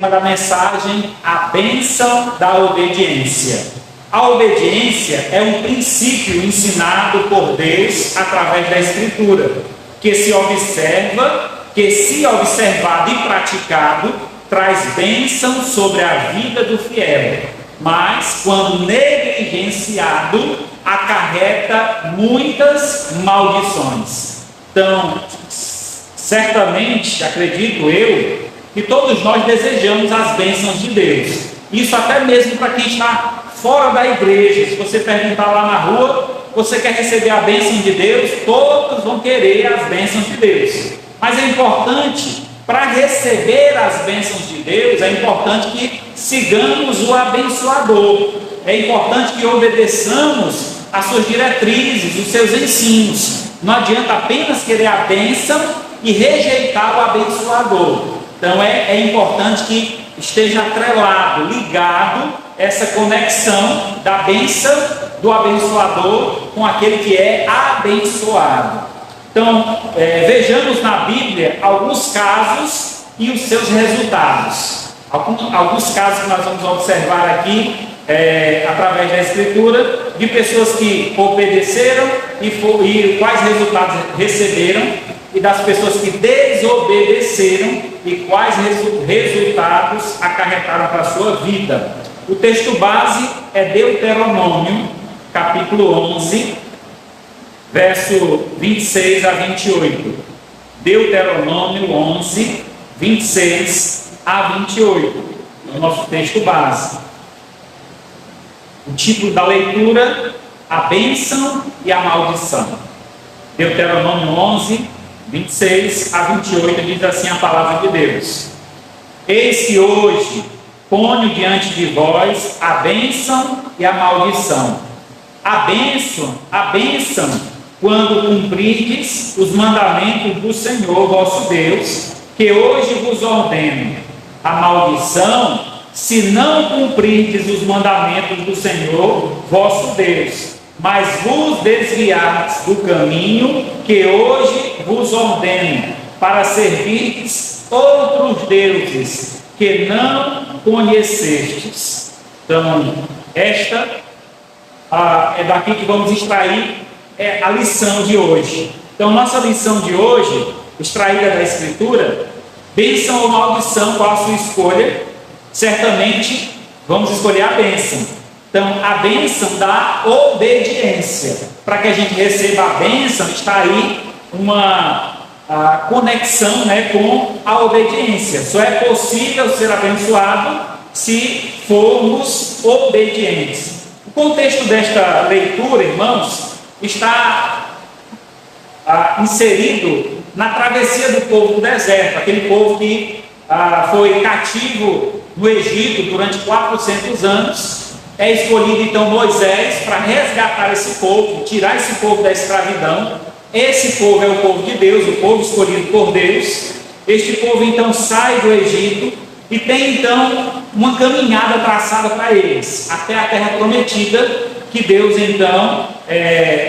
Da mensagem, a bênção da obediência. A obediência é um princípio ensinado por Deus através da Escritura, que se observado e praticado, traz bênção sobre a vida do fiel, mas quando negligenciado, acarreta muitas maldições. Então, certamente, acredito eu, que todos nós desejamos as bênçãos de Deus. Isso até mesmo para quem está fora da igreja. Se você perguntar lá na rua, você quer receber a bênção de Deus? Todos vão querer as bênçãos de Deus. Mas é importante, para receber as bênçãos de Deus, é importante que sigamos o abençoador. É importante que obedeçamos as suas diretrizes, os seus ensinos. Não adianta apenas querer a bênção e rejeitar o abençoador. Então é importante que esteja atrelado, ligado, essa conexão da bênção do abençoador com aquele que é abençoado. Então, vejamos na Bíblia alguns casos e os seus resultados. Alguns casos que nós vamos observar aqui, através da Escritura, de pessoas que obedeceram e quais resultados receberam, e das pessoas que desobedeceram e quais resultados acarretaram para a sua vida. O texto base é Deuteronômio, capítulo 11, verso 26 a 28. Deuteronômio 11, 26 a 28. É o nosso texto base. O título da leitura: a bênção e a maldição. Deuteronômio 11, 26 a 28 diz assim a palavra de Deus: Eis que hoje ponho diante de vós a bênção e a maldição. A bênção, quando cumprirdes os mandamentos do Senhor vosso Deus, que hoje vos ordeno. A maldição, se não cumprirdes os mandamentos do Senhor vosso Deus, mas vos desviardes do caminho que hoje vos ordeno, para servirdes outros deuses que não conhecestes. Então, esta é daqui que vamos extrair a lição de hoje. Então, nossa lição de hoje, extraída da Escritura: bênção ou maldição, qual a sua escolha? Certamente vamos escolher a bênção. Então, a bênção da obediência. Para que a gente receba a bênção, está aí uma conexão, com a obediência. Só é possível ser abençoado se formos obedientes. O contexto desta leitura, irmãos, está inserido na travessia do povo do deserto, aquele povo que foi cativo no Egito durante 400 anos. É escolhido então Moisés para resgatar esse povo, tirar esse povo da escravidão. Esse povo é o povo de Deus, o povo escolhido por Deus. Este povo então sai do Egito e tem então uma caminhada traçada para eles, até a terra prometida, que Deus então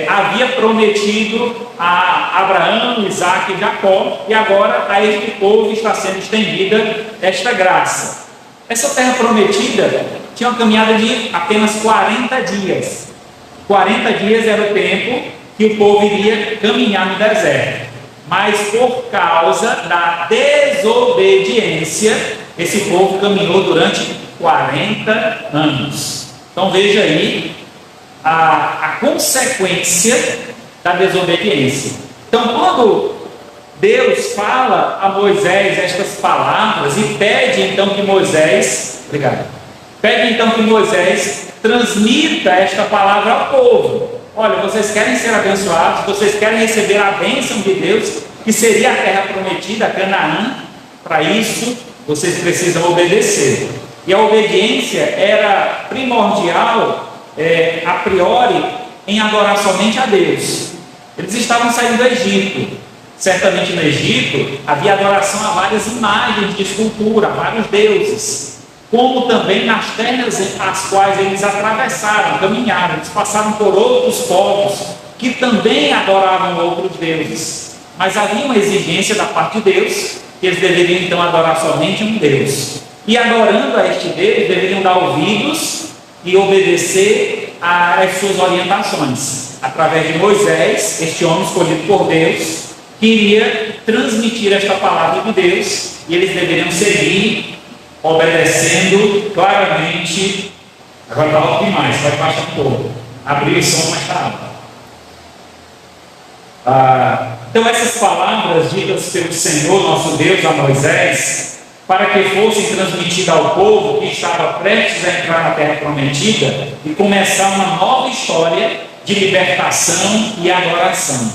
havia prometido a Abraão, Isaque e Jacó, e agora a este povo está sendo estendida esta graça. Essa terra prometida tinha uma caminhada de apenas 40 dias. 40 dias era o tempo que o povo iria caminhar no deserto. Mas por causa da desobediência, esse povo caminhou durante 40 anos. Então veja aí a consequência da desobediência. Então, quando Deus fala a Moisés estas palavras e pede então que Moisés transmita esta palavra ao povo. Olha, vocês querem ser abençoados, vocês querem receber a bênção de Deus, que seria a terra prometida, Canaã. Para isso, vocês precisam obedecer. E a obediência era primordial, a priori, em adorar somente a Deus. Eles estavam saindo do Egito. Certamente no Egito havia adoração a várias imagens de escultura, a vários deuses. Como também nas terras as quais eles atravessaram, caminharam, eles passaram por outros povos que também adoravam outros deuses. Mas havia uma exigência da parte de Deus, que eles deveriam então adorar somente um Deus. e adorando a este Deus, deveriam dar ouvidos e obedecer às suas orientações. Através de Moisés, este homem escolhido por Deus, queria transmitir esta palavra de Deus, e eles deveriam seguir, obedecendo claramente. Agora está alto demais, vai baixar um pouco. Abrir o som mais tarde. Então essas palavras ditas pelo Senhor, nosso Deus, a Moisés, para que fossem transmitidas ao povo que estava prestes a entrar na terra prometida e começar uma nova história de libertação e adoração.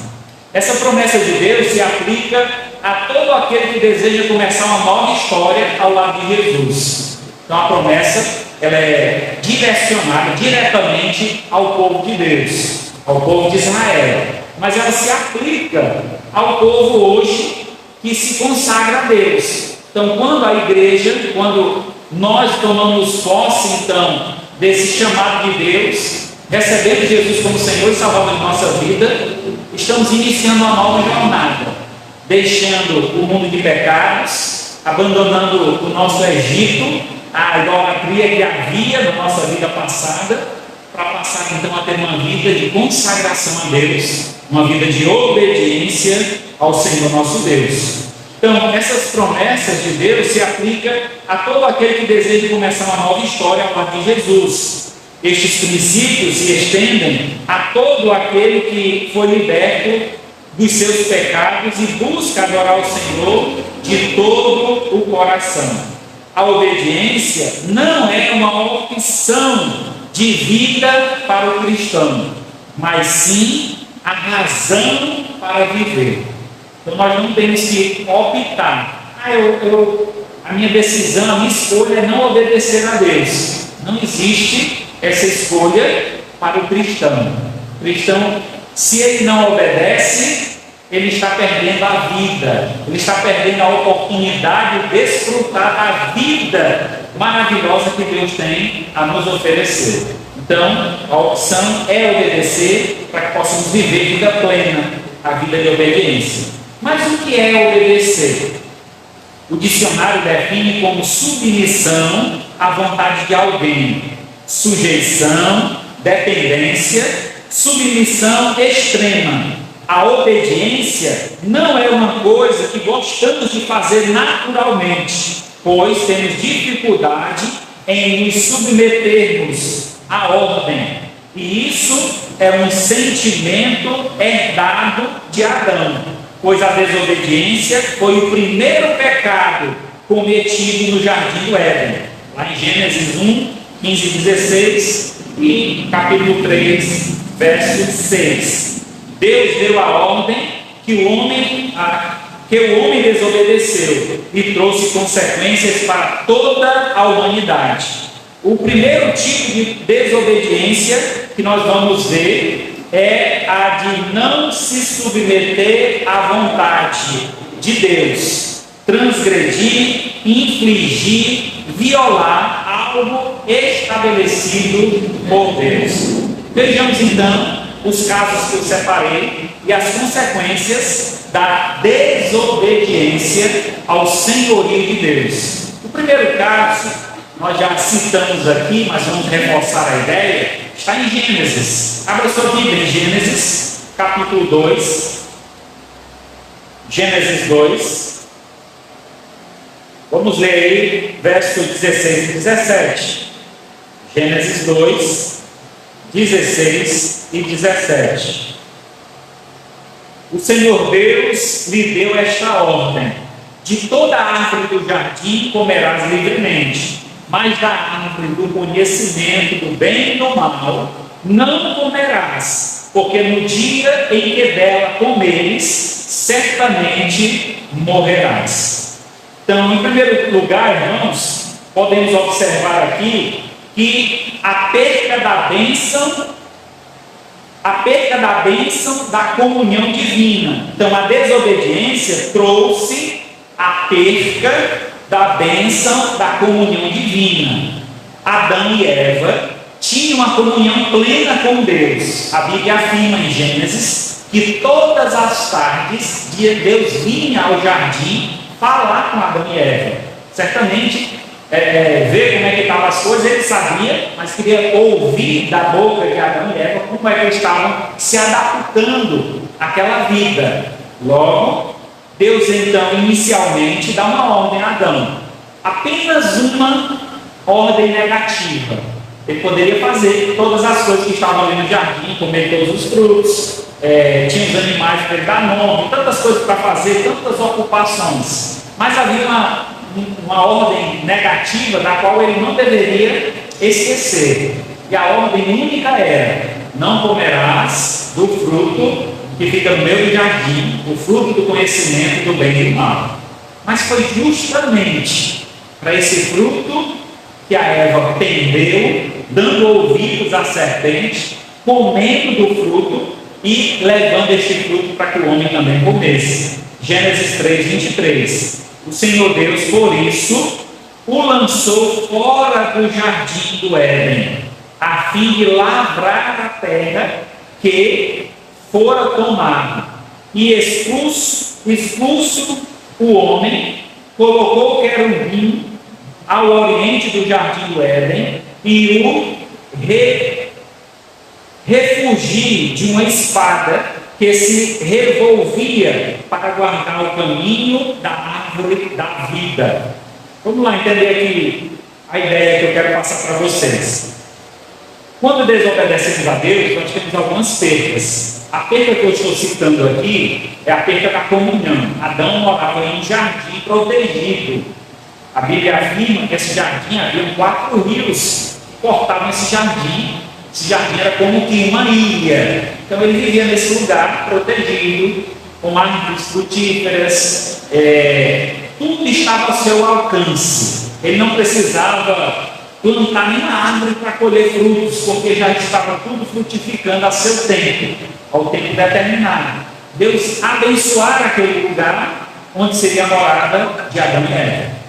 Essa promessa de Deus se aplica a todo aquele que deseja começar uma nova história ao lado de Jesus. Então a promessa, ela é direcionada diretamente ao povo de Deus, ao povo de Israel, mas ela se aplica ao povo hoje que se consagra a Deus. Então, quando a igreja, quando nós tomamos posse, então, desse chamado de Deus, recebendo Jesus como Senhor e Salvador de nossa vida, estamos iniciando uma nova jornada, deixando o mundo de pecados, abandonando o nosso Egito, a idolatria que havia na nossa vida passada, para passar então a ter uma vida de consagração a Deus, uma vida de obediência ao Senhor nosso Deus. Então, essas promessas de Deus se aplicam a todo aquele que deseja começar uma nova história ao lado de Jesus. Estes princípios se estendem a todo aquele que foi liberto dos seus pecados e busca adorar o Senhor de todo o coração. A obediência não é uma opção de vida para o cristão, mas sim a razão para viver. Então nós não temos que optar. A minha decisão, a minha escolha é não obedecer a Deus. Não existe essa escolha para o cristão. O cristão, se ele não obedece, ele está perdendo a vida, ele está perdendo a oportunidade de desfrutar da vida maravilhosa que Deus tem a nos oferecer. Então, a opção é obedecer para que possamos viver vida plena, a vida de obediência. Mas o que é obedecer? O dicionário define como submissão à vontade de alguém, sujeição, dependência, submissão extrema. A obediência não é uma coisa que gostamos de fazer naturalmente, pois temos dificuldade em nos submetermos à ordem. E isso é um sentimento herdado de Adão, pois a desobediência foi o primeiro pecado cometido no jardim do Éden, lá em Gênesis 1, 15 e 16 e capítulo 3, verso 6. Deus deu a ordem que o homem desobedeceu e trouxe consequências para toda a humanidade. O primeiro tipo de desobediência que nós vamos ver é a de não se submeter à vontade de Deus, transgredir, infligir, violar algo estabelecido por Deus. Vejamos então os casos que eu separei e as consequências da desobediência ao senhorio de Deus. O primeiro caso, nós já citamos aqui, mas vamos reforçar a ideia, está em Gênesis. Abra sua Bíblia em Gênesis, capítulo 2. Gênesis 2. Vamos ler aí, versos 16 e 17. Gênesis 2, 16 e 17. O Senhor Deus lhe deu esta ordem: de toda árvore do jardim comerás livremente, mas da árvore do conhecimento do bem e do mal não comerás, porque no dia em que dela comeres, certamente morrerás. Então, em primeiro lugar, irmãos, podemos observar aqui que a perca da bênção da comunhão divina. Então, a desobediência trouxe a perca da bênção da comunhão divina. Adão e Eva tinham uma comunhão plena com Deus. A Bíblia afirma em Gênesis que todas as tardes Deus vinha ao jardim falar com Adão e Eva. Certamente ver como é que estavam as coisas, ele sabia, mas queria ouvir da boca de Adão e Eva como é que eles estavam se adaptando àquela vida. Logo, Deus então inicialmente dá uma ordem a Adão, apenas uma ordem negativa. Ele poderia fazer todas as coisas que estavam ali no jardim, comer todos os frutos, tinha os animais para ele dar nome, tantas coisas para fazer, tantas ocupações, mas havia uma ordem negativa da qual ele não deveria esquecer, e a ordem única era: não comerás do fruto que fica no meio do jardim, o fruto do conhecimento do bem e do mal. Mas foi justamente para esse fruto que a Eva pendeu, dando ouvidos à serpente, comendo do fruto e levando este fruto para que o homem também comesse. Gênesis 3:23. O Senhor Deus, por isso, o lançou fora do jardim do Éden, a fim de lavrar a terra que fora tomada. E expulso o homem, colocou o querubim ao oriente do jardim do Éden e o refugie de uma espada que se revolvia para guardar o caminho da árvore da vida. Vamos lá entender aqui a ideia que eu quero passar para vocês. Quando desobedecemos a Deus, nós temos algumas percas. A perca que eu estou citando aqui é a perca da comunhão. Adão morava em um jardim protegido. A Bíblia afirma que esse jardim havia 4 rios que cortavam esse jardim. Esse jardim era como que uma ilha. Então ele vivia nesse lugar protegido, com árvores frutíferas, tudo estava ao seu alcance. Ele não precisava plantar nenhuma árvore para colher frutos, porque já estava tudo frutificando a seu tempo, ao tempo determinado. Deus abençoara aquele lugar onde seria a morada de Adão e Eva.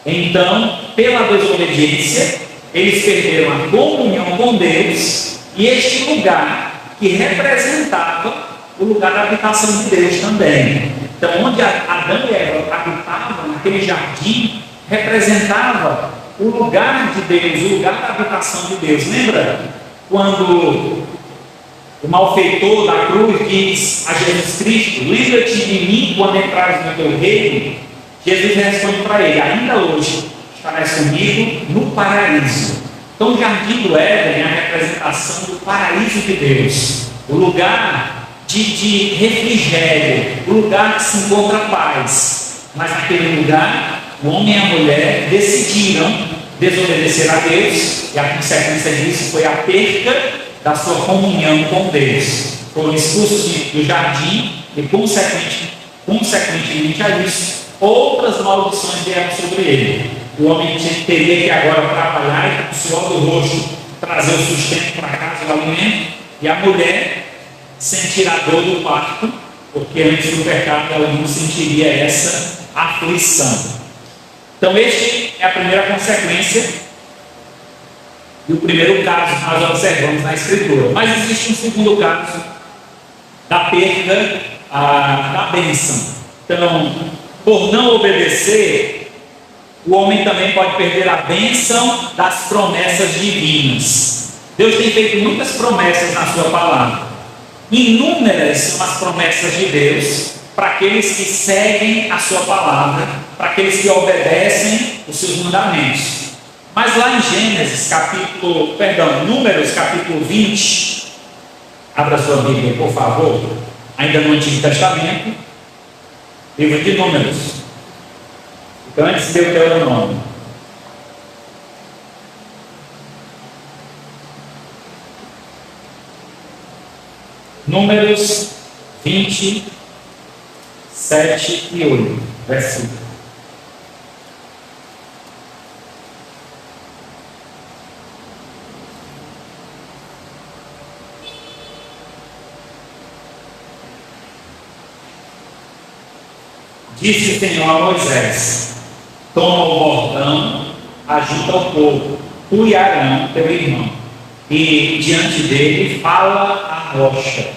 Então, pela desobediência, eles perderam a comunhão com Deus, e este lugar que representava o lugar da habitação de Deus também. Então, onde Adão e Eva habitavam, naquele jardim, representava o lugar de Deus, o lugar da habitação de Deus. Lembra quando o malfeitor da cruz diz a Jesus Cristo: lembra-te de mim quando entrares no teu reino? Jesus responde para ele: ainda hoje estarás comigo no paraíso. Então o jardim do Éden é a representação do paraíso de Deus, o lugar de refrigério, o lugar que se encontra paz. Mas naquele lugar, o homem e a mulher decidiram desobedecer a Deus, e a consequência disso foi a perca da sua comunhão com Deus. Foram expulsos do jardim e, consequentemente a isso, outras maldições vieram sobre ele. O homem teria que agora trabalhar e, com o suor do rosto, trazer o sustento para casa, o alimento, e a mulher sentir a dor do parto, porque antes do pecado ela não sentiria essa aflição. Então, este é a primeira consequência e o primeiro caso que nós observamos na Escritura. Mas existe um segundo caso da perda da bênção. Então, por não obedecer, o homem também pode perder a bênção das promessas divinas. Deus tem feito muitas promessas na sua palavra. Inúmeras são as promessas de Deus para aqueles que seguem a sua palavra, para aqueles que obedecem os seus mandamentos. Mas lá em Números capítulo 20, abra sua Bíblia, por favor, ainda no Antigo Testamento, livro de Números, então antes de Deuteronômio. Números 20, 7 e 8, versículo. Disse o Senhor a Moisés: toma o bordão, ajunta o povo, tu e Arão, teu irmão, e diante dele fala a rocha,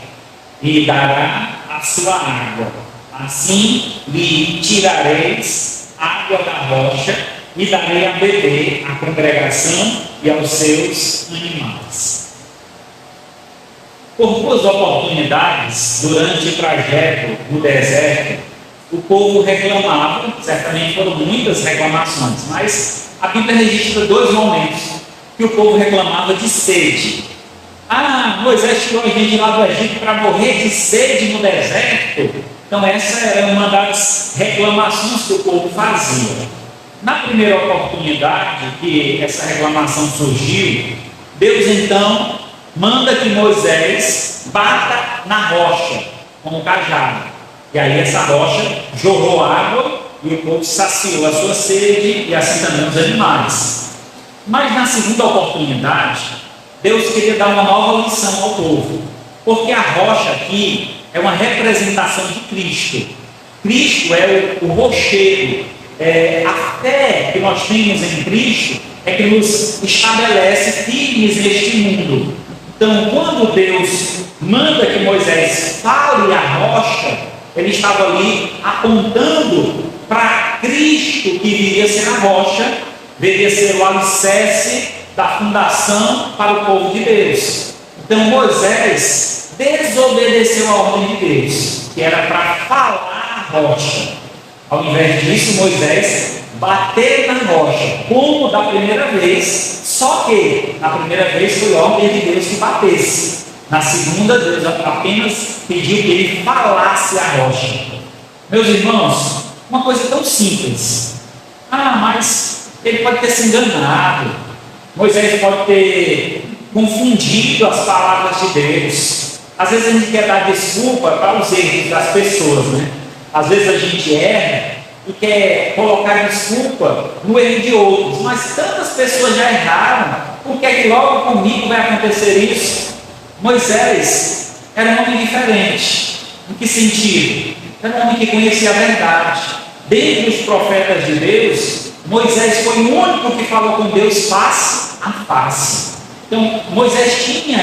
e dará a sua água. Assim lhe tirareis água da rocha, e darei a beber à congregação e aos seus animais. Por duas oportunidades, durante o trajeto no deserto, o povo reclamava, certamente foram muitas reclamações, mas a Bíblia registra dois momentos que o povo reclamava de sede. Moisés tirou a gente lá do Egito para morrer de sede no deserto. Então essa era uma das reclamações que o povo fazia. Na primeira oportunidade que essa reclamação surgiu, Deus então manda que Moisés bata na rocha com o cajado. E aí essa rocha jorrou água e o povo saciou a sua sede e assim também os animais. Mas na segunda oportunidade, Deus queria dar uma nova lição ao povo, porque a rocha aqui é uma representação de Cristo. Cristo é o rochedo. A fé que nós temos em Cristo é que nos estabelece firmes neste mundo. Então, quando Deus manda que Moisés fale a rocha, ele estava ali apontando para Cristo, que viria ser a rocha, viria ser o alicerce da fundação para o povo de Deus. Então Moisés desobedeceu a ordem de Deus, que era para falar a rocha. Ao invés disso, Moisés bateu na rocha, como da primeira vez, só que na primeira vez foi ordem de Deus que batesse. Na segunda, Deus apenas pediu que ele falasse a rocha. Meus irmãos, uma coisa tão simples. Mas ele pode ter se enganado. Moisés pode ter confundido as palavras de Deus. Às vezes a gente quer dar desculpa para os erros das pessoas, né? Às vezes a gente erra e quer colocar desculpa no erro de outros. Mas tantas pessoas já erraram, por que é que logo comigo vai acontecer isso? Moisés era um homem diferente. Em que sentido? Era um homem que conhecia a verdade. Dentre os profetas de Deus, Moisés foi o único que falou com Deus face a face. Então Moisés tinha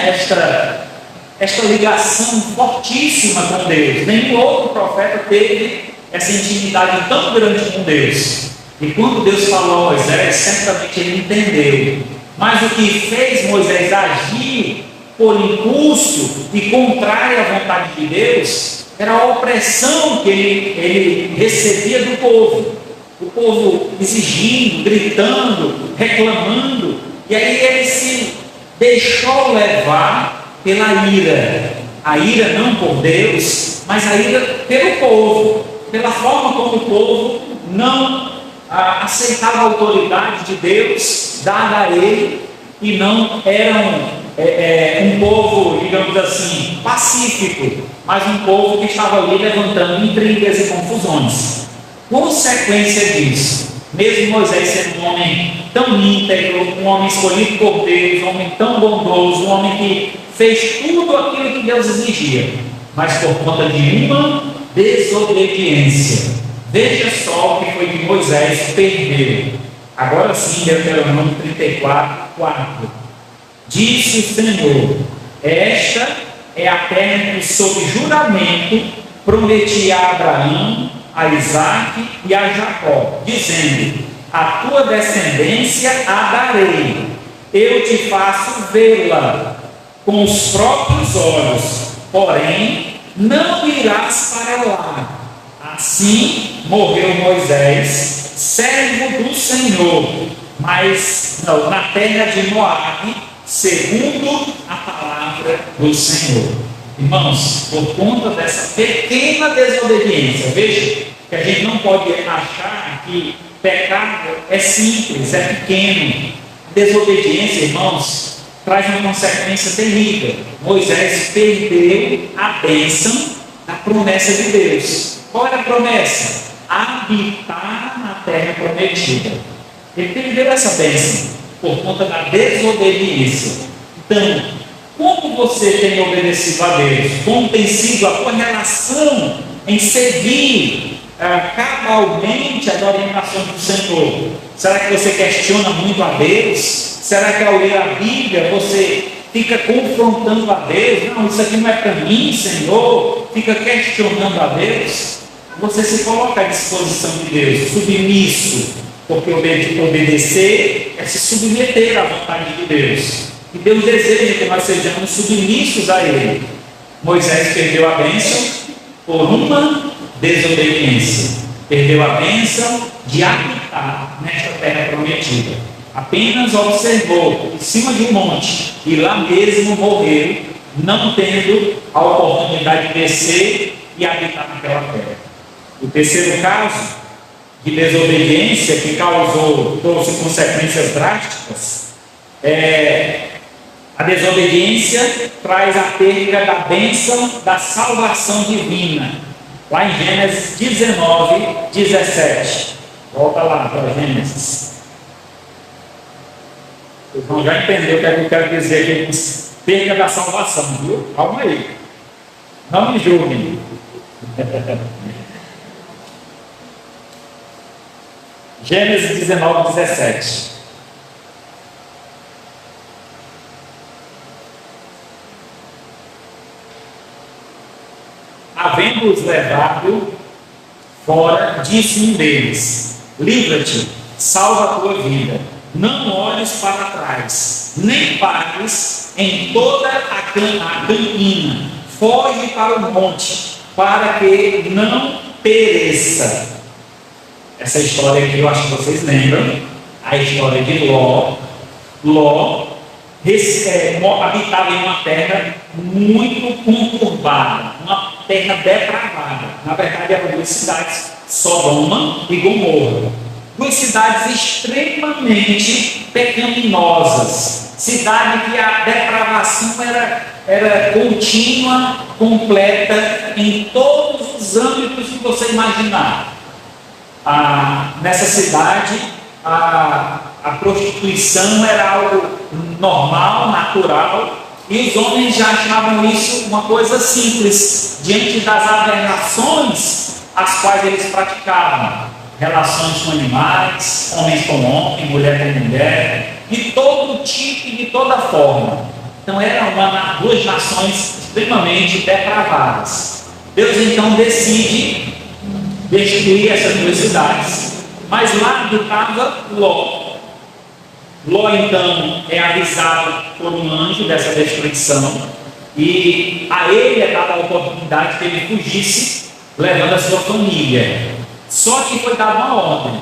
esta ligação fortíssima com Deus. Nenhum outro profeta teve essa intimidade tão grande com Deus. E quando Deus falou a Moisés, certamente ele entendeu. Mas o que fez Moisés agir por impulso e contrário à vontade de Deus era a opressão que ele recebia do povo. O povo exigindo, gritando, reclamando. E aí ele se deixou levar pela ira. A ira não por Deus, mas a ira pelo povo. Pela forma como o povo não aceitava a autoridade de Deus dada a ele e não eram um povo, digamos assim, pacífico, mas um povo que estava ali levantando intrigas e confusões. Consequência disso, mesmo Moisés sendo um homem tão íntegro, um homem escolhido por Deus, um homem tão bondoso, um homem que fez tudo aquilo que Deus exigia, mas por conta de uma desobediência. Veja só o que foi que Moisés perdeu. Agora sim, Deuteronômio 34, 4. Disse o Senhor: esta é a terra que sob juramento prometi a Abraão, a Isaque e a Jacó, dizendo: a tua descendência a darei, eu te faço vê-la com os próprios olhos, porém não irás para lá. Assim morreu Moisés, servo do Senhor, mas não, na terra de Moabe, segundo a palavra do Senhor. Irmãos, por conta dessa pequena desobediência, veja que a gente não pode achar que pecado é simples, é pequeno. Desobediência, irmãos, traz uma consequência terrível. Moisés perdeu a bênção da promessa de Deus. Qual era a promessa? Habitar na terra prometida. Ele perdeu essa bênção por conta da desobediência. Então, como você tem obedecido a Deus? Como tem sido a tua relação em seguir cabalmente as orientações do Senhor? Será que você questiona muito a Deus? Será que ao ler a Bíblia você fica confrontando a Deus? Não, isso aqui não é para mim, Senhor. Fica questionando a Deus. Você se coloca à disposição de Deus, submisso. porque obedecer é se submeter à vontade de Deus. E Deus deseja que nós sejamos submissos a Ele. Moisés perdeu a bênção por uma desobediência. Perdeu a bênção de habitar nesta terra prometida. Apenas observou em cima de um monte e lá mesmo morreu, não tendo a oportunidade de descer e habitar naquela terra. O terceiro caso de desobediência que trouxe consequências drásticas a desobediência traz a perda da bênção da salvação divina. Lá em Gênesis 19, 17. Volta lá para Gênesis. Vocês vão já entender o que é que eu quero dizer aqui. Perda da salvação, viu? Calma aí. Não me julguem. Gênesis 19, 17. Havendo-os levado fora, disse um deles: livra-te, salva a tua vida, não olhes para trás, nem pares em toda a campina, foge para o monte, para que não pereça. Essa história aqui eu acho que vocês lembram, a história de Ló. Ló habitava em uma terra muito conturbada, uma terra depravada. Na verdade, eram duas cidades, Sodoma e Gomorra. Duas cidades extremamente pecaminosas. Cidade que a depravação era contínua, completa, em todos os âmbitos que você imaginar. Nessa cidade, a prostituição era algo normal, natural, e os homens já achavam isso uma coisa simples, diante das aberrações as quais eles praticavam. Relações com animais, homens com homem, mulher com mulher, de todo tipo e de toda forma. Então eram duas nações extremamente depravadas. Deus então decide destruir essas duas cidades, mas lá habitava Ló. Ló então é avisado por um anjo dessa destruição, e a ele é dada a oportunidade que ele fugisse, levando a sua família. Só que foi dada uma ordem,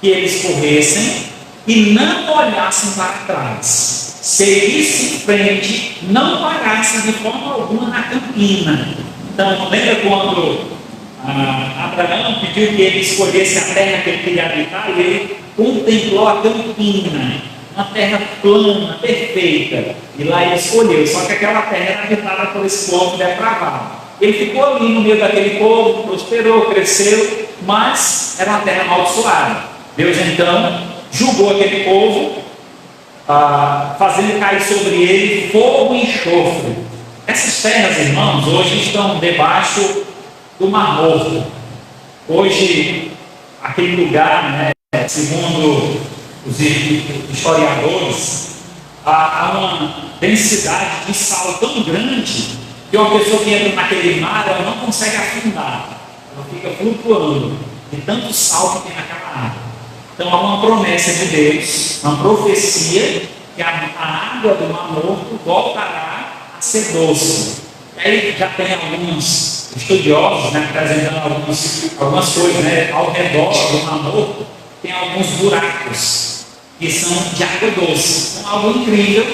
que eles corressem e não olhassem para trás, seguissem em frente, não parassem de forma alguma na campina. Então, lembra quando Abraão pediu que ele escolhesse a terra que ele queria habitar, e ele contemplou a campina, uma terra plana, perfeita, e lá ele escolheu. Só que aquela terra era habitada por esse povo depravado. Ele ficou ali no meio daquele povo, prosperou, cresceu, mas era uma terra amaldiçoada. Deus então julgou aquele povo, fazendo cair sobre ele fogo e enxofre. Essas terras, irmãos, hoje estão debaixo do Mar Morto. Hoje, aquele lugar, né, segundo os historiadores, há uma densidade de sal tão grande que uma pessoa que entra naquele mar, ela não consegue afundar, ela fica flutuando de tanto sal que tem naquela água. Então há uma promessa de Deus, uma profecia, que a água do Mar Morto voltará a ser doce. E aí já tem alguns estudiosos, né, apresentando algumas coisas, né, ao redor do Mar Morto tem alguns buracos que são de água doce. Então, algo incrível,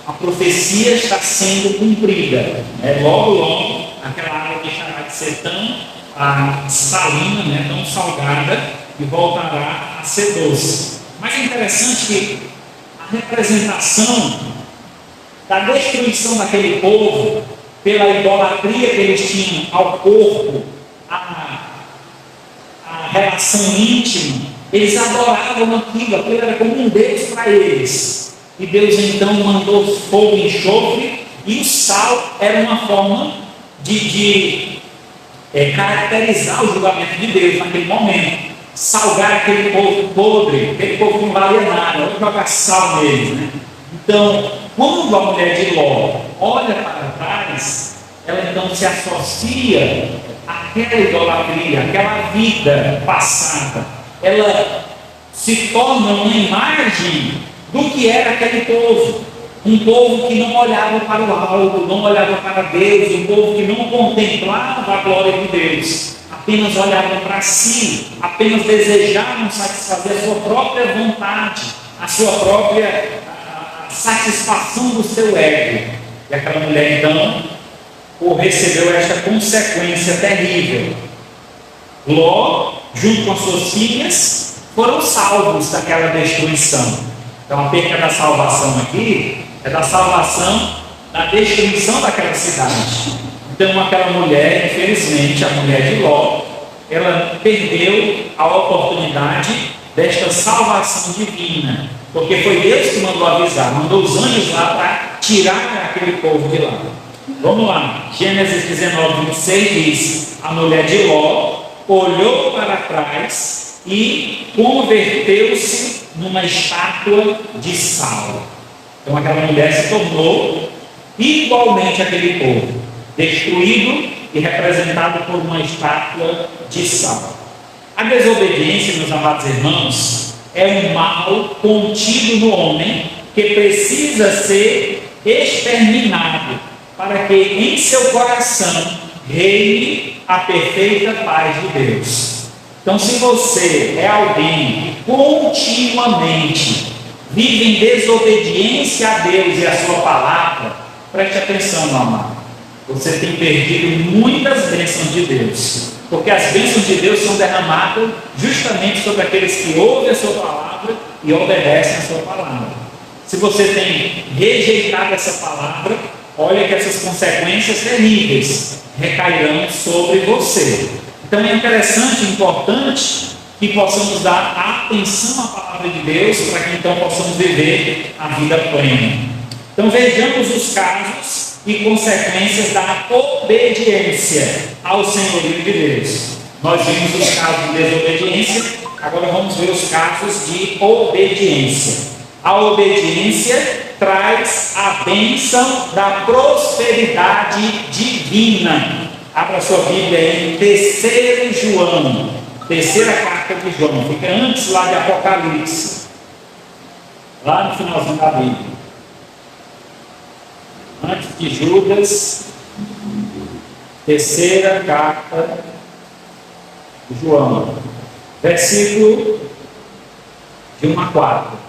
a profecia está sendo cumprida. Logo, logo, aquela água deixará de ser tão salina, né, tão salgada, e voltará a ser doce. Mas é interessante que a representação da destruição daquele povo, pela idolatria que eles tinham ao corpo, a relação íntima, eles adoravam aquilo era como um Deus para eles. E Deus então mandou fogo e enxofre, e o sal era uma forma de caracterizar o julgamento de Deus naquele momento. Salgar aquele povo podre, aquele povo que não valia nada, vamos jogar sal neles, né? Então, quando a mulher de Ló olha para trás, ela então se associa àquela idolatria, àquela vida passada. Ela se tornam uma imagem do que era aquele povo. Um povo que não olhava para o alto, não olhava para Deus, um povo que não contemplava a glória de Deus, apenas olhavam para si, apenas desejavam satisfazer a sua própria vontade, a sua própria satisfação do seu ego. E aquela mulher então recebeu esta consequência terrível. Ló, junto com as suas filhas, foram salvos daquela destruição. Então a perca da salvação aqui é da salvação da destruição daquela cidade. Então aquela mulher, infelizmente, a mulher de Ló, ela perdeu a oportunidade desta salvação divina, porque foi Deus que mandou avisar, mandou os anjos lá para tirar aquele povo de lá. Vamos lá, Gênesis 19, 26 diz: a mulher de Ló olhou para trás e converteu-se numa estátua de sal. Então aquela mulher se tornou igualmente aquele povo, destruído e representado por uma estátua de sal. A desobediência, meus amados irmãos, é um mal contido no homem que precisa ser exterminado para que em seu coração reine a perfeita paz de Deus. Então, se você é alguém que continuamente vive em desobediência a Deus e a sua palavra, preste atenção, meu amado. Você tem perdido muitas bênçãos de Deus, porque as bênçãos de Deus são derramadas justamente sobre aqueles que ouvem a sua palavra e obedecem a sua palavra. Se você tem rejeitado essa palavra, olha que essas consequências terríveis recairão sobre você. Então é interessante e importante que possamos dar atenção à palavra de Deus, para que então possamos viver a vida plena. Então vejamos os casos e consequências da obediência ao senhorio de Deus. Nós vimos os casos de desobediência, agora vamos ver os casos de obediência. A obediência traz a bênção da prosperidade divina. Abra sua Bíblia em 3 João, terceira carta de João, fica antes lá de Apocalipse, lá no finalzinho da Bíblia, antes de Judas, terceira carta de João, versículo de 1 a 4.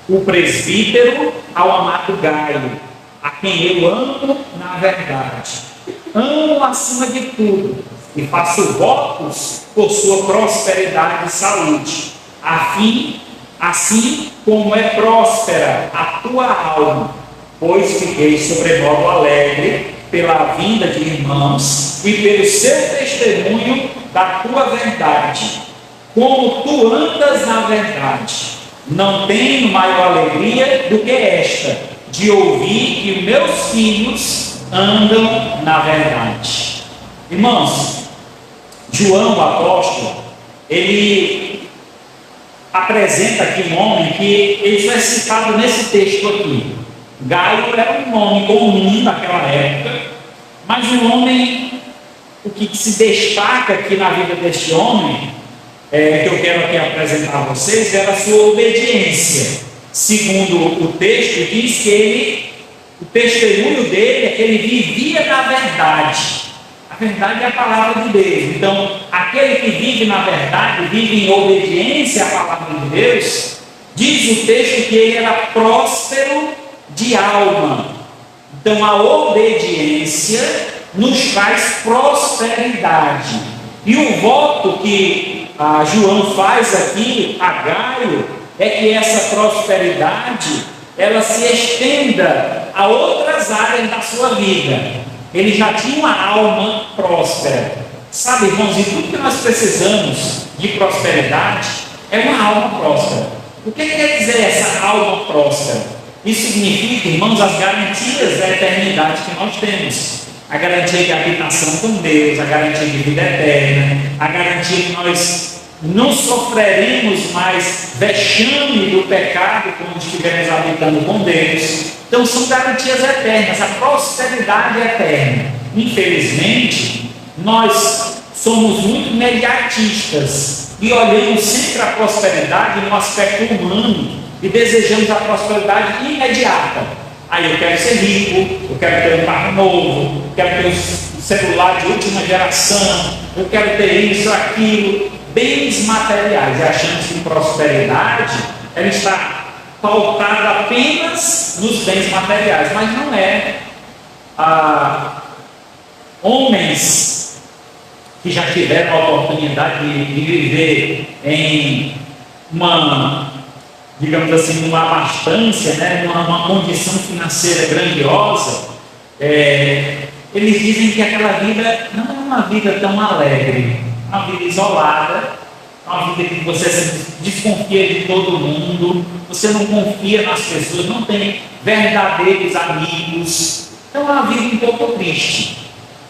O presbítero ao amado Gaio, a quem eu amo na verdade, amo acima de tudo, e faço votos por sua prosperidade e saúde, assim como é próspera a tua alma, pois fiquei sobremodo alegre pela vinda de irmãos e pelo seu testemunho da tua verdade. Como tu andas na verdade, não tenho maior alegria do que esta, de ouvir que meus filhos andam na verdade. Irmãos, João, o apóstolo, ele apresenta aqui um homem que ele só é citado nesse texto aqui. Gaio era um nome comum naquela época, mas um homem, o que se destaca aqui na vida deste homem, que eu quero aqui apresentar a vocês, era a sua obediência. Segundo o texto, diz que o testemunho dele é que ele vivia na verdade. A verdade é a palavra de Deus. Então, aquele que vive na verdade, vive em obediência à palavra de Deus, diz o texto que ele era próspero de alma. Então, a obediência nos traz prosperidade. E o voto que João faz aqui a Gaio é que essa prosperidade ela se estenda a outras áreas da sua vida. Ele já tinha uma alma próspera. Sabe, irmãos, e tudo que nós precisamos de prosperidade é uma alma próspera. O que quer dizer essa alma próspera? Isso significa, irmãos, as garantias da eternidade que nós temos. A garantia de habitação com Deus, a garantia de vida eterna, a garantia que nós não sofreremos mais vexame do pecado quando estivermos habitando com Deus. Então são garantias eternas, a prosperidade eterna. Infelizmente, nós somos muito imediatistas e olhamos sempre a prosperidade no aspecto humano e desejamos a prosperidade imediata. Aí eu quero ser rico, eu quero ter um carro novo, eu quero ter um celular de última geração, eu quero ter isso, aquilo, bens materiais. E achamos que prosperidade ela está pautada apenas nos bens materiais, mas não é. Homens que já tiveram a oportunidade de viver em uma, digamos assim, uma abastância, né, uma condição financeira grandiosa, eles dizem que aquela vida não é uma vida tão alegre, é uma vida isolada, é uma vida que você desconfia de todo mundo, você não confia nas pessoas, não tem verdadeiros amigos, então é uma vida um pouco triste.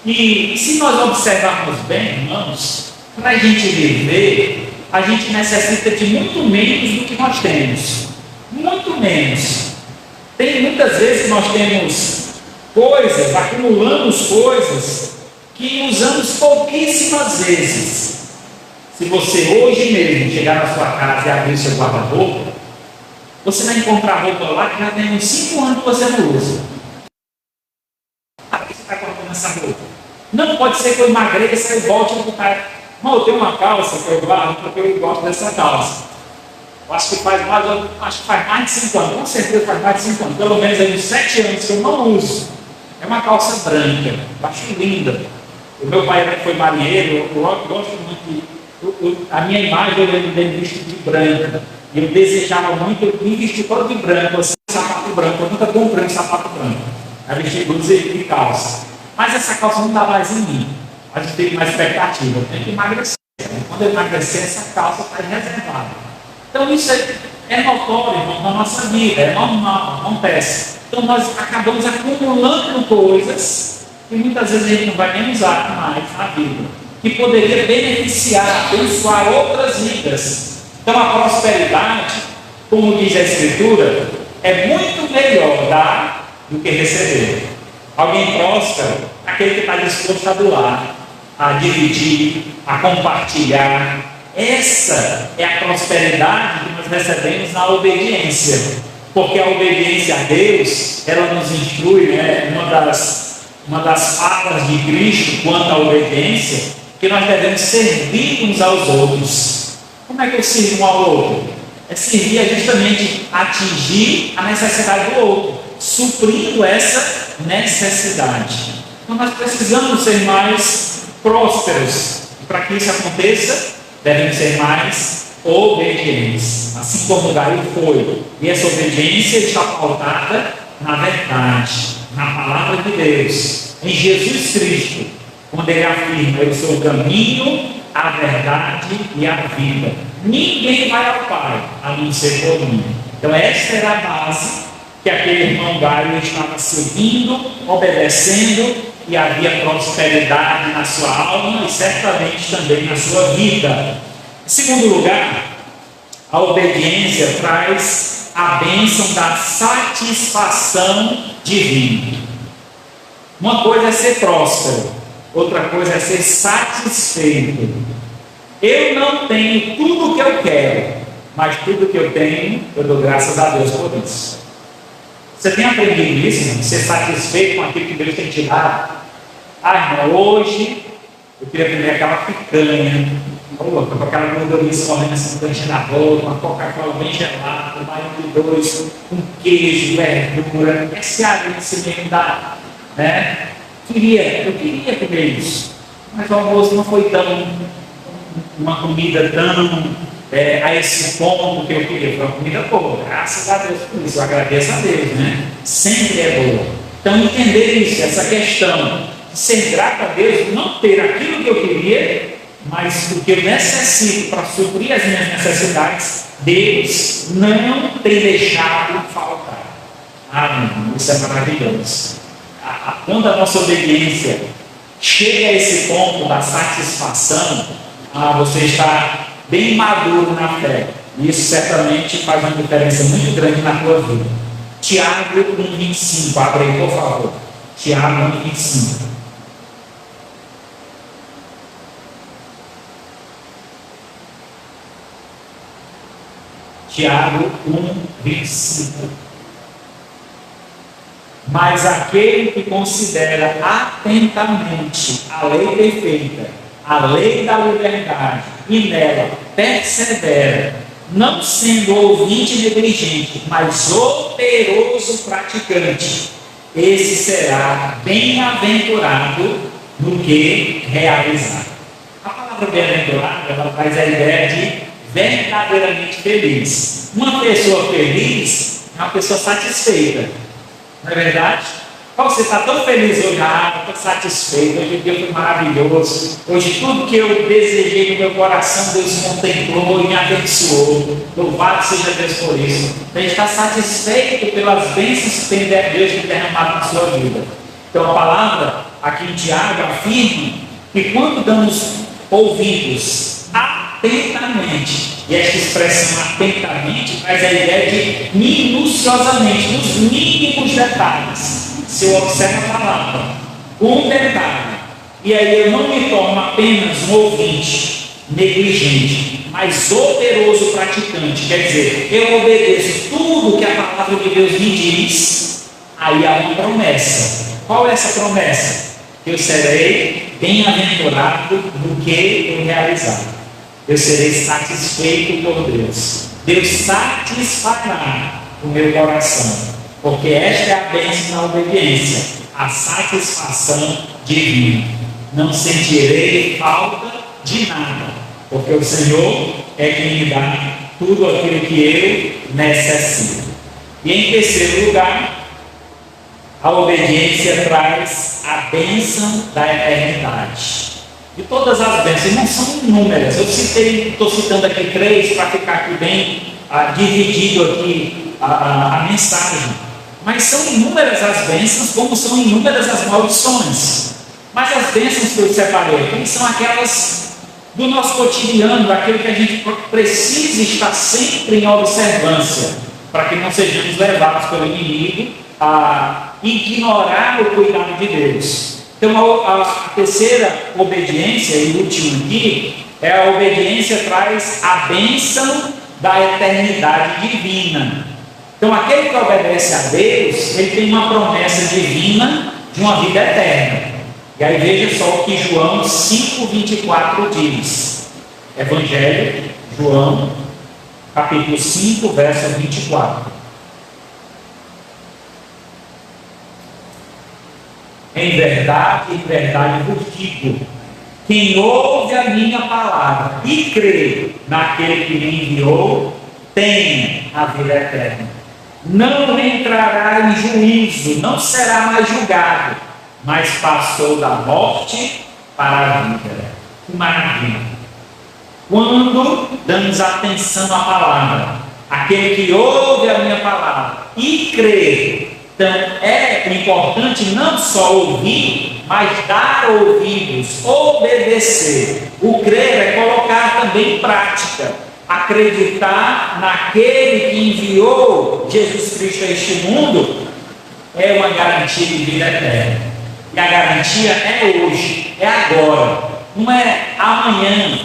E se nós observarmos bem, irmãos, para a gente viver, a gente necessita de muito menos do que nós temos. Muito menos. Tem muitas vezes que nós temos coisas, acumulamos coisas que usamos pouquíssimas vezes. Se você hoje mesmo chegar na sua casa e abrir seu guarda-roupa, você vai encontrar roupa lá que já tem uns 5 anos que você não usa. Por que você está colocando essa roupa? Não pode ser que eu emagreça e volte para o cara. Não, eu tenho uma calça que eu guardo porque eu gosto dessa calça. Eu acho que faz mais de 5 anos, com certeza faz mais de 5 anos, pelo menos aí uns 7 anos que eu não uso. É uma calça branca, eu acho linda. O meu pai foi marinheiro, eu gosto muito. A minha imagem eu lembro dele vestido de branca. E eu desejava muito me vestir todo de branco, assim, sapato branco. Eu nunca comprei um sapato branco. Eu vesti blusa e calça. Mas essa calça não está mais em mim. A gente tem uma expectativa, tem que emagrecer. Quando eu emagrecer, essa calça está reservada. Então isso é notório, irmão, na nossa vida, é normal, acontece. Então nós acabamos acumulando coisas que muitas vezes a gente não vai nem usar mais na vida, que poderia beneficiar, abençoar outras vidas. Então a prosperidade, como diz a Escritura, é muito melhor dar do que receber. Alguém próspero, aquele que está disposto a doar, a dividir, a compartilhar. Essa é a prosperidade que nós recebemos na obediência. Porque a obediência a Deus, ela nos instrui, né? Uma das falas de Cristo quanto à obediência, que nós devemos servir uns aos outros. Como é que eu sirvo um ao outro? É servir justamente atingir a necessidade do outro, suprindo essa necessidade. Então nós precisamos ser mais prósperos. E para que isso aconteça, devemos ser mais obedientes. Assim como Davi foi. E essa obediência está pautada na verdade, na palavra de Deus, em Jesus Cristo, quando ele afirma: eu sou o caminho, a verdade e a vida. Ninguém vai ao Pai a não ser por mim. Então esta era a base que aquele irmão Gaio estava seguindo, obedecendo, e havia prosperidade na sua alma e certamente também na sua vida. Em segundo lugar, a obediência traz a bênção da satisfação divina. Uma coisa é ser próspero, outra coisa é ser satisfeito. Eu não tenho tudo o que eu quero, mas tudo que eu tenho, eu dou graças a Deus por isso. Você tem aprendido isso, ser satisfeito com aquilo que Deus tem te dado? Irmão, hoje eu queria comer aquela picanha, com aquela gordurinha escorrendo assim no cantinho da boca, uma Coca-Cola bem gelada, mais de 2, com queijo, verdura, esse alimento mesmo dá, né? Eu queria comer isso, mas o almoço não foi uma comida tão a esse ponto que eu queria. Foi uma comida boa, graças a Deus por isso, eu agradeço a Deus, né? Sempre é boa. Então entender isso, essa questão de ser grato a Deus, não ter aquilo que eu queria, mas o que eu necessito para suprir as minhas necessidades, Deus não tem deixado faltar. Amém. Isso é maravilhoso. Quando a nossa obediência chega a esse ponto da satisfação, você está bem maduro na fé. E isso certamente faz uma diferença muito grande na tua vida. Tiago 1,25. Abre aí, por favor. Tiago 1,25. Tiago 1:25. Mas aquele que considera atentamente a lei perfeita, a lei da liberdade, e nela persevera, não sendo ouvinte negligente, mas operoso praticante, esse será bem-aventurado no que realizar. A palavra bem-aventurado, ela traz a ideia de verdadeiramente feliz. Uma pessoa feliz é uma pessoa satisfeita. Não é verdade? Você está tão feliz hoje, estou satisfeito, hoje o dia foi maravilhoso, hoje tudo que eu desejei no meu coração, Deus contemplou e me abençoou. Louvado seja Deus por isso. A gente está satisfeito pelas bênçãos que tem Deus derramado na sua vida. Então a palavra aqui em Tiago afirma que quando damos ouvidos atentamente, e esta expressão atentamente traz a ideia de minuciosamente, nos mínimos detalhes. Se eu observo a palavra com um detalhe, e aí eu não me torno apenas um ouvinte negligente, mas operoso praticante, quer dizer, eu obedeço tudo que a palavra de Deus me diz, aí há uma promessa. Qual é essa promessa? Que eu serei bem-aventurado no que eu realizar. Eu serei satisfeito por Deus. Deus satisfará o meu coração, porque esta é a bênção da obediência, a satisfação divina. Não sentirei falta de nada, porque o Senhor é quem me dá tudo aquilo que eu necessito. E em terceiro lugar, a obediência traz a bênção da eternidade. E todas as bênçãos não são inúmeras. Eu estou citando aqui 3 para ficar aqui bem dividido aqui a mensagem. Mas são inúmeras as bênçãos, como são inúmeras as maldições. Mas as bênçãos que eu separei são aquelas do nosso cotidiano, aquilo que a gente precisa estar sempre em observância, para que não sejamos levados pelo inimigo a ignorar o cuidado de Deus. Então a terceira obediência, e última aqui, é a obediência que traz a bênção da eternidade divina. Então aquele que obedece a Deus, ele tem uma promessa divina de uma vida eterna. E aí veja só o que João 5:24 diz. Evangelho, João, capítulo 5, verso 24. Em verdade vos digo, quem ouve a minha palavra e crê naquele que me enviou, tem a vida eterna. Não entrará em juízo, não será mais julgado, mas passou da morte para a vida. Que maravilha! Quando damos atenção à palavra, aquele que ouve a minha palavra e crê, então é importante não só ouvir, mas dar ouvidos, obedecer. O crer é colocar também em prática, acreditar naquele que enviou Jesus Cristo a este mundo, é uma garantia de vida eterna. E a garantia é hoje, é agora, não é amanhã.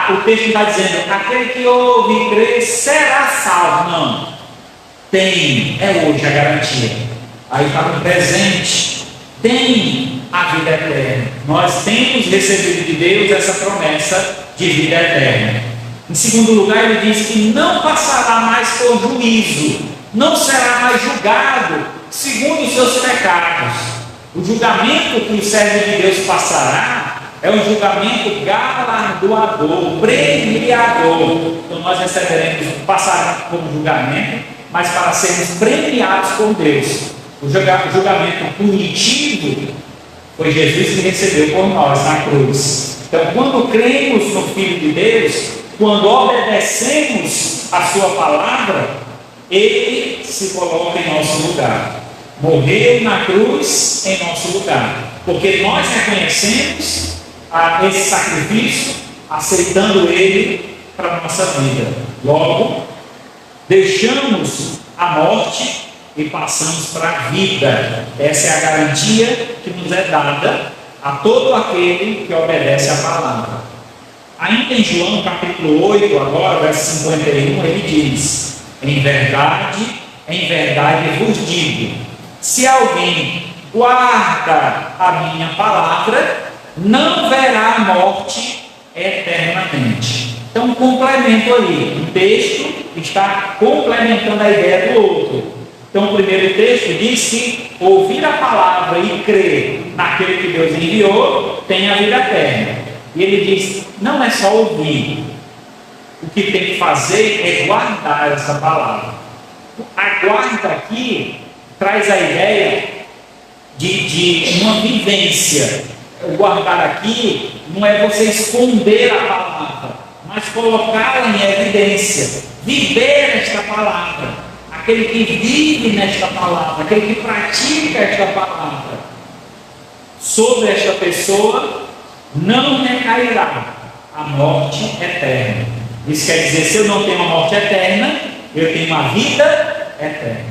O texto está dizendo, aquele que ouve e crê será salvo. Não, é hoje a garantia. Aí está no presente, tem a vida eterna. Nós temos recebido de Deus essa promessa de vida eterna. Em segundo lugar, ele diz que não passará mais por juízo, não será mais julgado segundo os seus pecados. O julgamento que o servo de Deus passará é um julgamento galardoador, premiador. Então nós passaremos por um julgamento, mas para sermos premiados por Deus. O julgamento punitivo foi Jesus que recebeu por nós na cruz. Então, quando cremos no Filho de Deus, quando obedecemos a sua palavra, ele se coloca em nosso lugar. Morreu na cruz em nosso lugar. Porque nós reconhecemos esse sacrifício, aceitando ele para a nossa vida. Logo, deixamos a morte e passamos para a vida. Essa é a garantia que nos é dada a todo aquele que obedece a palavra. Ainda em João capítulo 8, agora, verso 51, ele diz: em verdade vos digo, se alguém guarda a minha palavra, não verá a morte eternamente. Então, um complemento ali. O texto está complementando a ideia do outro. Então, o primeiro texto diz que ouvir a palavra e crer naquele que Deus enviou tem a vida eterna. E ele diz: não é só ouvir. O que tem que fazer é guardar essa palavra. A guarda aqui traz a ideia de uma vivência. O guardar aqui não é você esconder a palavra, mas colocá-la em evidência, viver esta palavra, aquele que vive nesta palavra, aquele que pratica esta palavra, sobre esta pessoa não recairá a morte eterna. Isso quer dizer, se eu não tenho uma morte eterna, eu tenho uma vida eterna.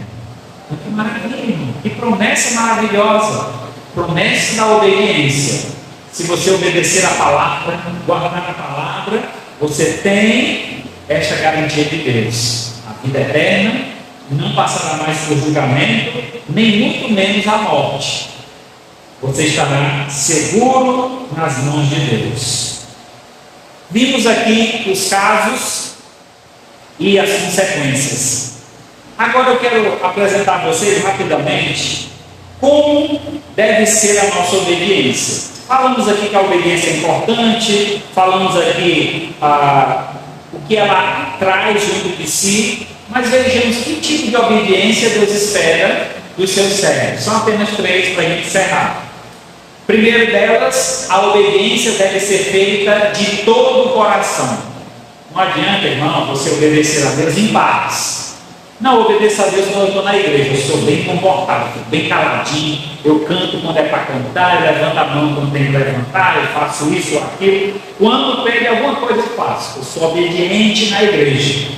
Que maravilha, irmão. Que promessa maravilhosa, promessa da obediência. Se você obedecer a palavra, guardar a palavra, você tem esta garantia de Deus, a vida eterna, não passará mais por julgamento, nem muito menos a morte. Você estará seguro nas mãos de Deus. Vimos aqui os casos e as consequências. Agora eu quero apresentar a vocês rapidamente como deve ser a nossa obediência. Falamos aqui que a obediência é importante, falamos aqui o que ela traz junto de si, mas vejamos que tipo de obediência Deus espera dos seus servos. São apenas 3 para a gente encerrar. Primeiro delas, a obediência deve ser feita de todo o coração. Não adianta, irmão, você obedecer a Deus em partes. Não, obedeça a Deus quando eu estou na igreja, eu sou bem comportado, fico bem caladinho, eu canto quando é para cantar, eu levanto a mão quando tem que levantar, eu faço isso ou aquilo. Quando pede alguma coisa eu faço, eu sou obediente na igreja.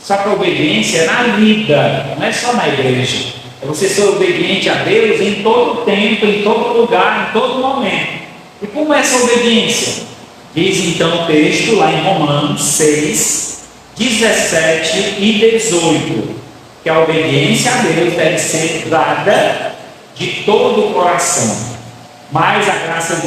Só que a obediência é na vida, não é só na igreja. É você ser obediente a Deus em todo tempo, em todo lugar, em todo momento. E como é essa obediência? Diz então o texto lá em Romanos 6, 17 e 18, que a obediência a Deus deve ser dada de todo o coração. Mas graças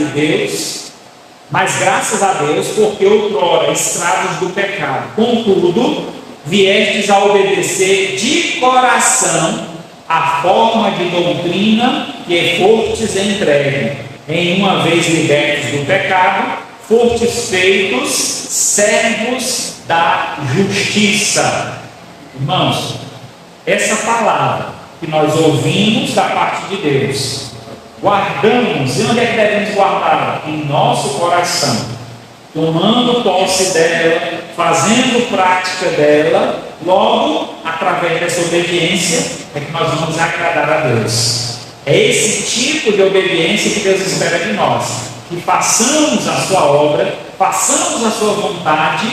a Deus, porque outrora escravos do pecado, contudo, viestes a obedecer de coração a forma de doutrina que fostes entregue, em uma vez libertos do pecado, fostes feitos servos da justiça. Irmãos, essa palavra que nós ouvimos da parte de Deus, guardamos. E onde é que devemos guardá-la? Em nosso coração, tomando posse dela, fazendo prática dela. Logo, através dessa obediência, é que nós vamos agradar a Deus. É esse tipo de obediência que Deus espera de nós, que façamos a sua obra, façamos a sua vontade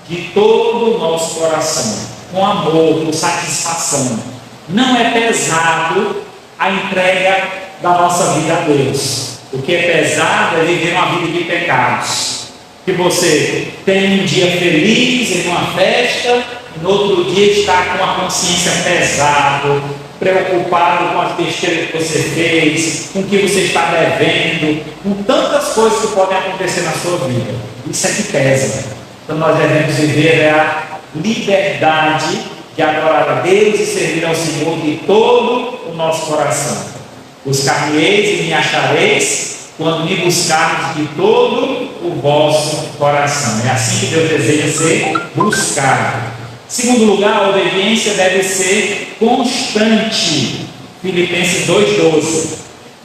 de todo o nosso coração, com amor, com satisfação. Não é pesado a entrega da nossa vida a Deus. O que é pesado é viver uma vida de pecados, que você tem um dia feliz em uma festa, e no outro dia está com a consciência pesada, preocupado com as besteiras que você fez, com o que você está devendo, com tantas coisas que podem acontecer na sua vida. Isso é que pesa. Então nós devemos viver a liberdade de adorar a Deus e servir ao Senhor de todo o nosso coração. Buscar-me-eis e me achareis quando me buscarmos de todo o vosso coração. É assim que Deus deseja ser buscado. Segundo lugar, a obediência deve ser constante. Filipenses 2,12.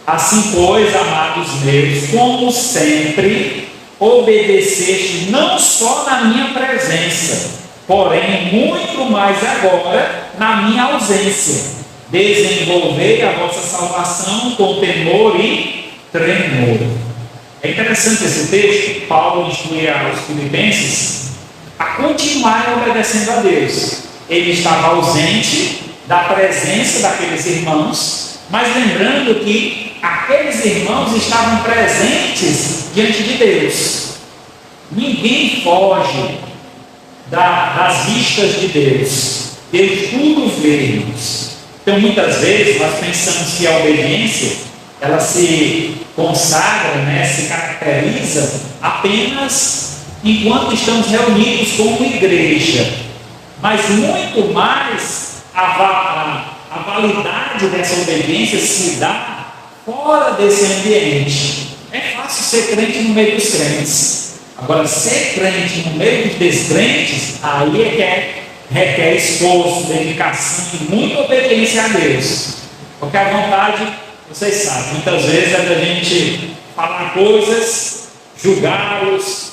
Assim, pois, amados meus, como sempre, obedeceste não só na minha presença, porém muito mais agora na minha ausência. Desenvolvei a vossa salvação com temor e tremor. É interessante esse texto. Paulo instrui aos filipenses a continuar obedecendo a Deus. Ele estava ausente da presença daqueles irmãos, mas lembrando que aqueles irmãos estavam presentes diante de Deus. Ninguém foge das vistas de Deus. Deus tudo vê. Então, muitas vezes, nós pensamos que a obediência, ela se consagra, se caracteriza apenas enquanto estamos reunidos como igreja. Mas muito mais a validade dessa obediência se dá fora desse ambiente. É fácil ser crente no meio dos crentes. Agora, ser crente no meio dos descrentes, aí é que requer esforço, dedicação e muita obediência a Deus. Porque a vontade, vocês sabem, muitas vezes é da gente falar coisas, julgá-los,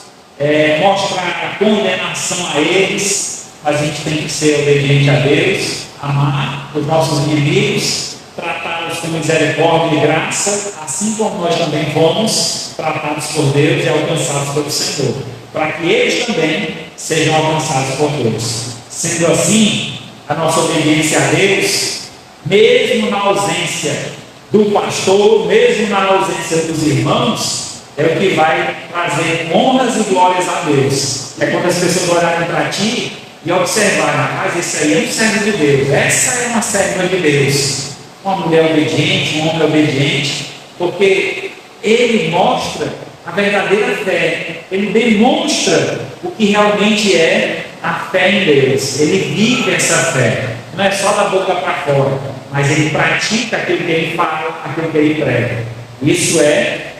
mostrar a condenação a eles, mas a gente tem que ser obediente a Deus, amar os nossos inimigos, tratá-los com misericórdia e graça, assim como nós também fomos tratados por Deus e alcançados pelo Senhor, para que eles também sejam alcançados por Deus. Sendo assim, a nossa obediência a Deus, mesmo na ausência do pastor, mesmo na ausência dos irmãos, é o que vai trazer honras e glórias a Deus. É quando as pessoas olharem para ti e observarem, mas esse aí é um servo de Deus, essa é uma serva de Deus, uma mulher obediente, um homem obediente, porque ele mostra a verdadeira fé, ele demonstra o que realmente é a fé em Deus, ele vive essa fé, não é só da boca para fora, mas ele pratica aquilo que ele fala, aquilo que ele prega. Isso é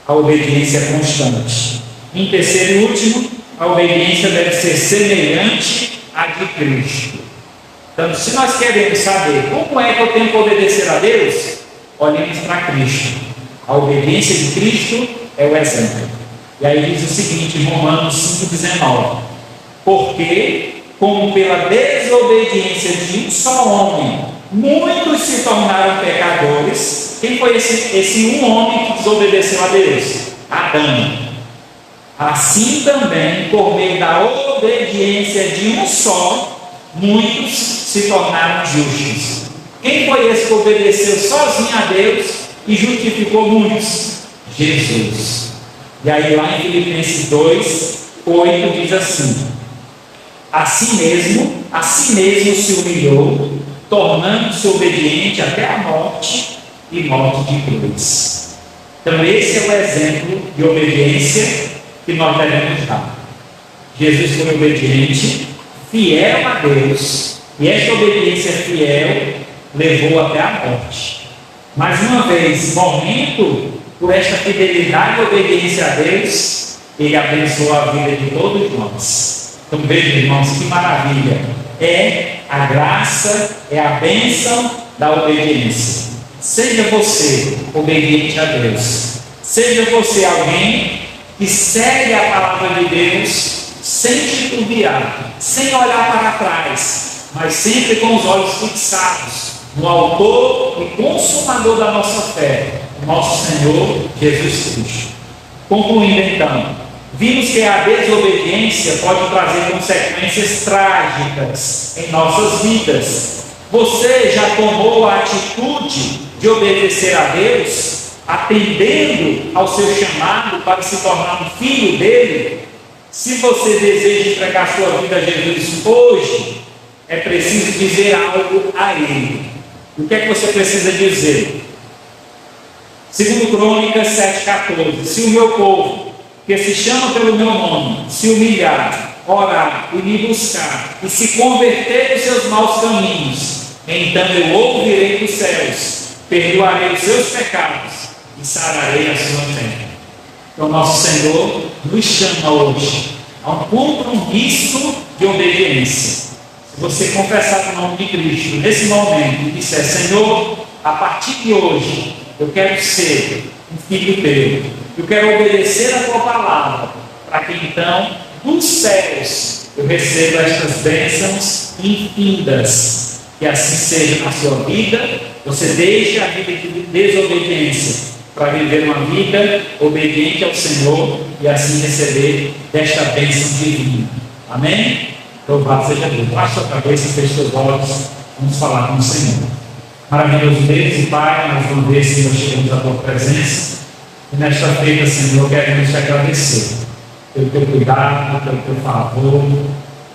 a obediência constante. Em terceiro e último, a obediência deve ser semelhante à de Cristo. Então, se nós queremos saber como é que eu tenho que obedecer a Deus, olhemos para Cristo. A obediência de Cristo é o exemplo. E aí diz o seguinte, em Romanos 5,19: porque, como pela desobediência de um só homem, muitos se tornaram pecadores. Quem foi esse um homem que desobedeceu a Deus? Adão. Assim também, por meio da obediência de um só, muitos se tornaram justos. Quem foi esse que obedeceu sozinho a Deus e justificou muitos? Jesus. E aí lá em Filipenses 2:8 diz assim: assim mesmo se humilhou, tornando-se obediente até a morte e morte de cruz. Então esse é o exemplo de obediência que nós devemos dar. Jesus foi obediente, fiel a Deus, e esta obediência fiel levou até a morte. Mais uma vez, morrendo por esta fidelidade e obediência a Deus, ele abençoou a vida de todos nós. Então vejam, irmãos, que maravilha é a graça, é a bênção da obediência. Seja você obediente a Deus, seja você alguém que segue a palavra de Deus sem titubear, sem olhar para trás, mas sempre com os olhos fixados no autor e consumador da nossa fé, o nosso Senhor Jesus Cristo. Concluindo então, vimos que a desobediência pode trazer consequências trágicas em nossas vidas. Você já tomou a atitude de obedecer a Deus, atendendo ao seu chamado para se tornar um filho dele? Se você deseja entregar sua vida a Jesus hoje, é preciso dizer algo a ele. O que é que você precisa dizer? Segundo Crônicas 7,14: se o meu povo, que se chama pelo meu nome, se humilhar, orar e me buscar, e se converter dos seus maus caminhos, então eu ouvirei dos céus, perdoarei os seus pecados e sararei a sua terra. Então nosso Senhor nos chama hoje a um compromisso de obediência. Se você confessar o nome de Cristo nesse momento e disser: Senhor, a partir de hoje eu quero ser um filho teu, eu quero obedecer a tua palavra, para que então dos céus eu receba estas bênçãos infindas. Que assim seja na sua vida. Você deixa a vida de desobediência para viver uma vida obediente ao Senhor e assim receber desta bênção divina. Amém? Louvado seja Deus. Baixe sua cabeça e feche seus olhos. Vamos falar com o Senhor. Maravilhoso Deus e Pai, mais uma vez, Senhor, chegamos à tua presença. E nesta feita, Senhor, queremos te agradecer. pelo teu cuidado, pelo teu favor,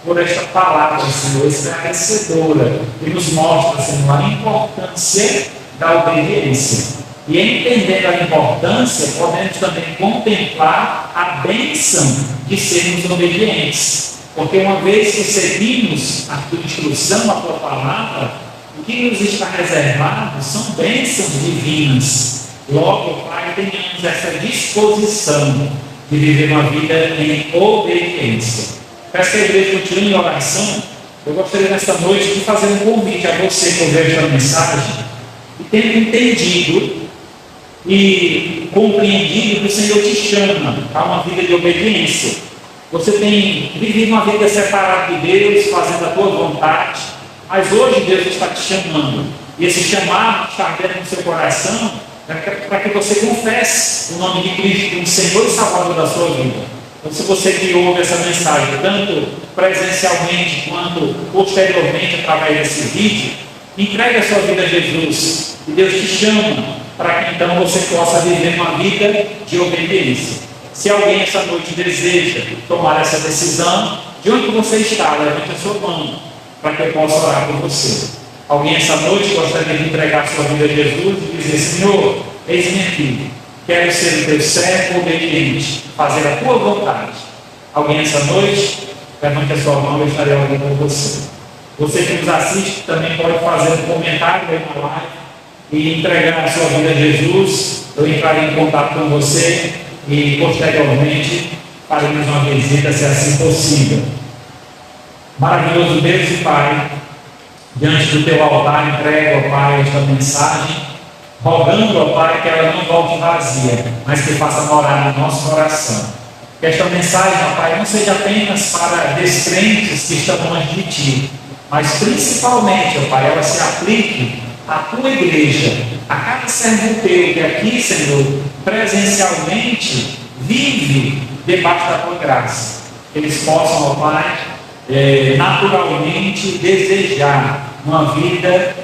por esta palavra, Senhor, esclarecedora, que nos mostra, Senhor, a importância da obediência. E entendendo a importância, podemos também contemplar a bênção de sermos obedientes. Porque uma vez que seguimos a tua instrução, a tua palavra, o que nos está reservado são bênçãos divinas. Logo, Pai, tenhamos essa disposição de viver uma vida em obediência. Peço que a igreja continue em oração. Eu gostaria nesta noite de fazer um convite a você que ouviu esta mensagem e tendo entendido e compreendido que o Senhor te chama a uma vida de obediência. Você tem vivido uma vida separada de Deus, fazendo a tua vontade, mas hoje Deus está te chamando. E esse chamado está dentro do seu coração para que você confesse o nome de Cristo como Senhor e Salvador da sua vida. Então, se você que ouve essa mensagem, tanto presencialmente quanto posteriormente através desse vídeo, entregue a sua vida a Jesus. E Deus te chama para que então você possa viver uma vida de obediência. Se alguém essa noite deseja tomar essa decisão, de onde você está, levante a sua mão para que eu possa orar por você. Alguém essa noite gostaria de entregar a sua vida a Jesus e dizer: Senhor, eis-me aqui, quero ser o teu servo obediente, fazer a tua vontade. Alguém essa noite, levante a sua mão, eu estarei orando por você. Você que nos assiste também pode fazer um comentário aí na live e entregar a sua vida a Jesus. Eu entrarei em contato com você e posteriormente faremos uma visita, se assim possível. Maravilhoso Deus e Pai, diante do teu altar entrego, ó Pai, esta mensagem, rogando, ó Pai, que ela não volte vazia, mas que faça morar no nosso coração. Que esta mensagem, ó Pai, não seja apenas para descrentes que estão longe de Ti, mas principalmente, ó Pai, ela se aplique à Tua igreja, a cada servo Teu que aqui, Senhor, presencialmente vive debaixo da Tua graça. Que eles possam, ó Pai, naturalmente desejar uma vida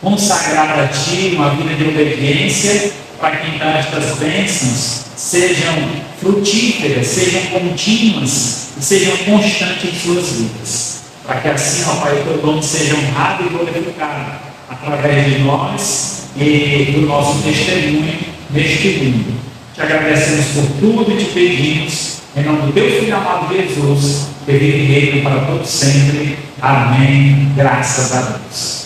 consagrada a Ti, uma vida de obediência, para que então estas bênçãos sejam frutíferas, sejam contínuas e sejam constantes em suas vidas, para que assim, ó Pai, o Teu nome seja honrado e glorificado através de nós e do nosso testemunho neste mundo. Te agradecemos por tudo e te pedimos, em nome do Teu Filho amado Jesus, que vive e reina para todos sempre. Amém. Graças a Deus.